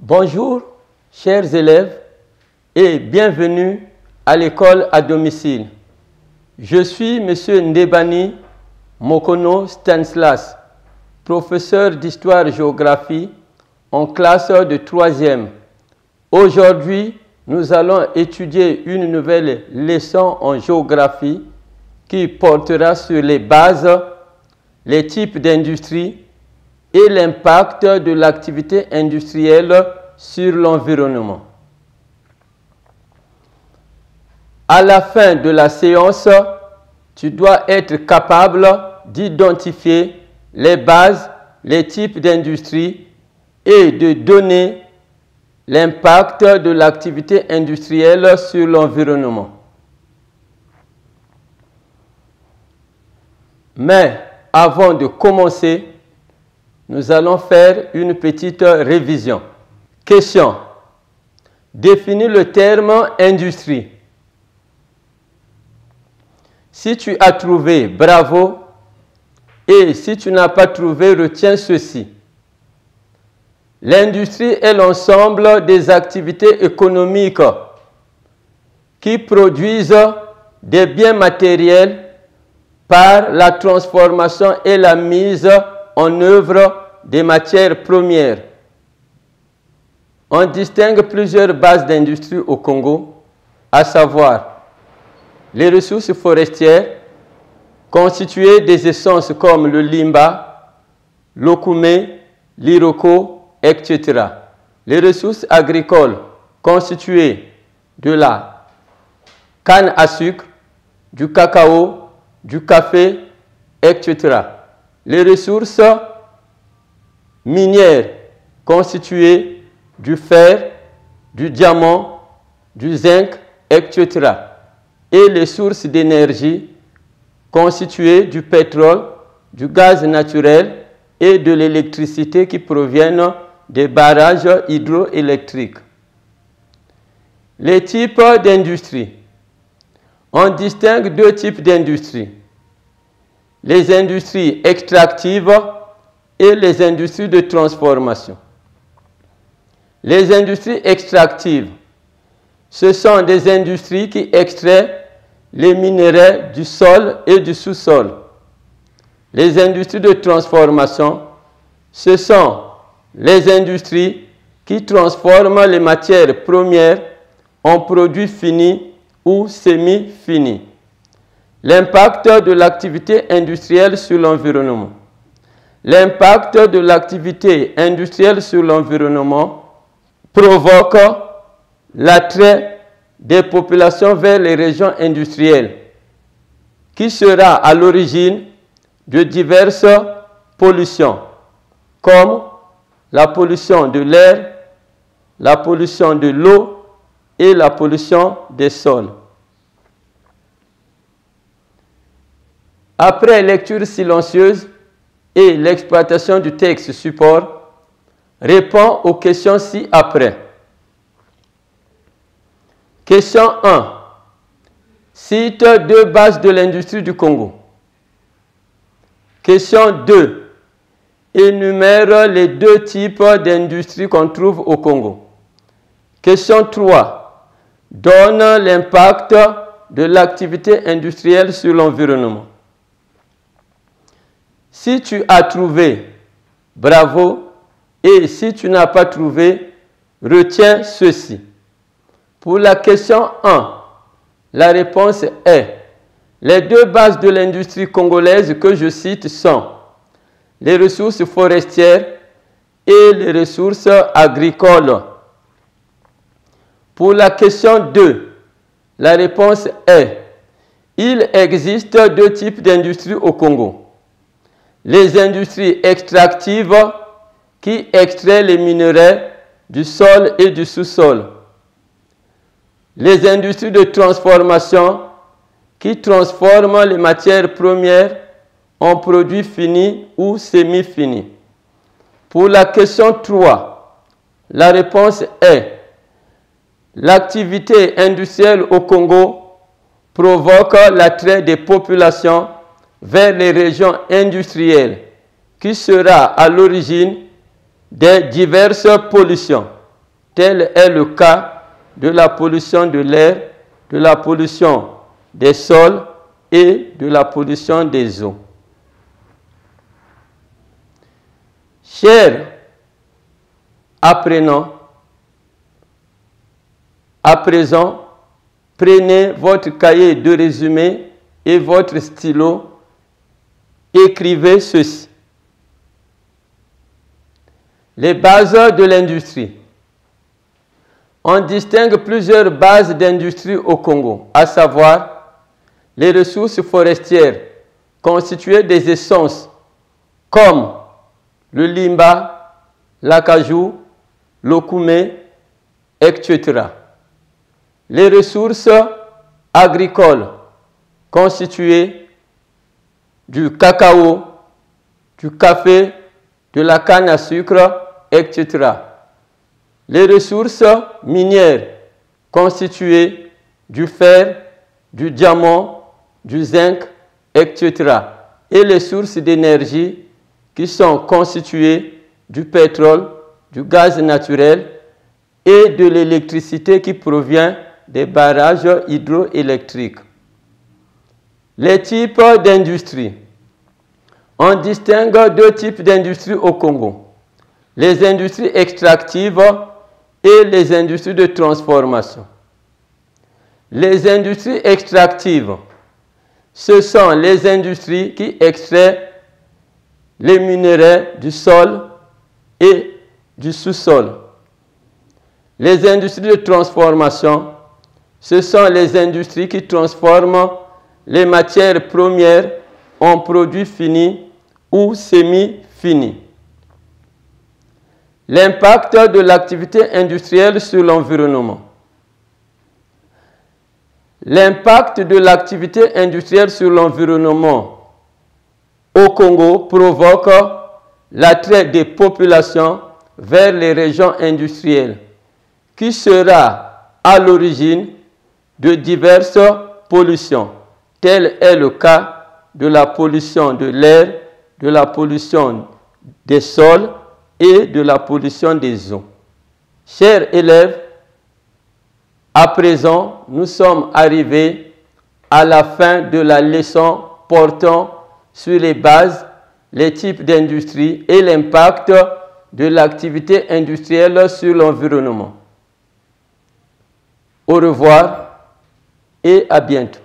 Bonjour, chers élèves, et bienvenue à l'école à domicile. Je suis M. Ndebani Mokono Stanislas, professeur d'histoire-géographie en classe de 3e. Aujourd'hui, nous allons étudier une nouvelle leçon en géographie qui portera sur les bases, les types d'industrie et l'impact de l'activité industrielle sur l'environnement. À la fin de la séance, tu dois être capable d'identifier les bases, les types d'industrie et de donner l'impact de l'activité industrielle sur l'environnement. Mais avant de commencer, nous allons faire une petite révision. Question. Définis le terme industrie. Si tu as trouvé, bravo. Et si tu n'as pas trouvé, retiens ceci. L'industrie est l'ensemble des activités économiques qui produisent des biens matériels par la transformation et la mise en œuvre des matières premières. On distingue plusieurs bases d'industrie au Congo, à savoir les ressources forestières constituées des essences comme le limba, l'okoumé, l'iroko, etc. Les ressources agricoles constituées de la canne à sucre, du cacao, du café, etc. Les ressources minières constituées du fer, du diamant, du zinc, etc. Et les sources d'énergie constituées du pétrole, du gaz naturel et de l'électricité qui proviennent des barrages hydroélectriques. Les types d'industrie. On distingue deux types d'industrie. Les industries extractives et les industries de transformation. Les industries extractives, ce sont des industries qui extraient les minéraux du sol et du sous-sol. Les industries de transformation, ce sont les industries qui transforment les matières premières en produits finis ou semi-finis. L'impact de l'activité industrielle sur l'environnement. L'impact de l'activité industrielle sur l'environnement provoque l'attrait des populations vers les régions industrielles, qui sera à l'origine de diverses pollutions, comme la pollution de l'air, la pollution de l'eau et la pollution des sols. Après lecture silencieuse et l'exploitation du texte support, réponds aux questions ci-après. Question 1. Cite deux bases de l'industrie du Congo. Question 2. Énumère les deux types d'industrie qu'on trouve au Congo. Question 3. Donne l'impact de l'activité industrielle sur l'environnement. Si tu as trouvé, bravo, et si tu n'as pas trouvé, retiens ceci. Pour la question 1, la réponse est: les deux bases de l'industrie congolaise que je cite sont les ressources forestières et les ressources agricoles. Pour la question 2, la réponse est: il existe deux types d'industries au Congo. Les industries extractives qui extraient les minéraux du sol et du sous-sol. Les industries de transformation qui transforment les matières premières en produits finis ou semi-finis. Pour la question 3, la réponse est: l'activité industrielle au Congo provoque l'attrait des populations vers les régions industrielles qui sera à l'origine des diverses pollutions. Tel est le cas de la pollution de l'air, de la pollution des sols et de la pollution des eaux. Chers apprenants, à présent, prenez votre cahier de résumé et votre stylo. Écrivez ceci. Les bases de l'industrie. On distingue plusieurs bases d'industrie au Congo, à savoir les ressources forestières constituées des essences comme le limba, l'acajou, le koumé, etc. Les ressources agricoles constituées du cacao, du café, de la canne à sucre, etc. Les ressources minières constituées du fer, du diamant, du zinc, etc. Et les sources d'énergie qui sont constituées du pétrole, du gaz naturel et de l'électricité qui provient des barrages hydroélectriques. Les types d'industrie. On distingue deux types d'industries au Congo. Les industries extractives et les industries de transformation. Les industries extractives, ce sont les industries qui extraient les minerais du sol et du sous-sol. Les industries de transformation, ce sont les industries qui transforment les matières premières en produits finis ou semi-finis. L'impact de l'activité industrielle sur l'environnement. L'impact de l'activité industrielle sur l'environnement au Congo provoque l'attrait des populations vers les régions industrielles, qui sera à l'origine de diverses pollutions. Tel est le cas de la pollution de l'air, de la pollution des sols et de la pollution des eaux. Chers élèves, à présent, nous sommes arrivés à la fin de la leçon portant sur les bases, les types d'industrie et l'impact de l'activité industrielle sur l'environnement. Au revoir et à bientôt.